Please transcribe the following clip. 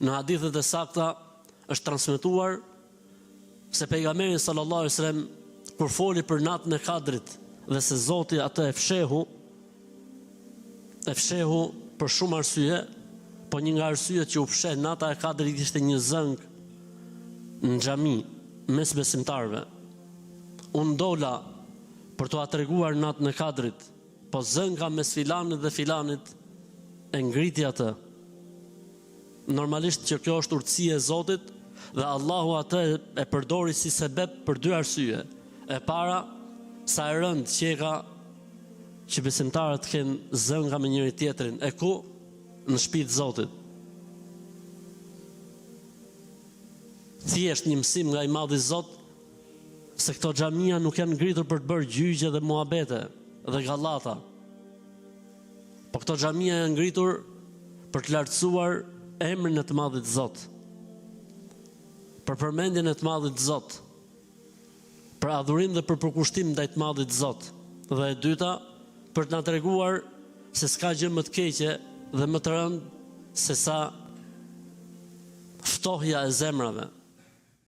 Në hadithet e sakta është transmetuar se pejgamberi sallallahu alaihi wasallam kur foli për natën e Kadrit dhe se Zoti atë e fshehu për shumë arsye, po një nga arsyet që u fsheh nata e Kadrit ishte një zëng në xhami mes besimtarëve. Unë dola për t'u treguar natën e Kadrit, po zënga mes filanit dhe filanit e ngriti atë. Normalisht që kjo është urtësia e Zotit dhe Allahu atë e përdori si sebeb për dy arsye. E para, sa e rënd qeka që besimtarët kenë zënga me njëri tjetrin, e ku? Në shtëpitë e Zotit. Thjesht një mësim nga i madhi Zot se këto xhamia nuk janë ngritur për të bërë gjyqje dhe muhabete dhe gallata. Po këto xhamia janë ngritur për të lartësuar emrin e të madhit Zot, për përmendjen e të madhit Zot, për adhurim dhe për përkushtim ndaj të madhit Zot. Dhe e dyta, për të na treguar se s'ka gjë më të keqe dhe më të rëndë se sa ftohja e zemrave.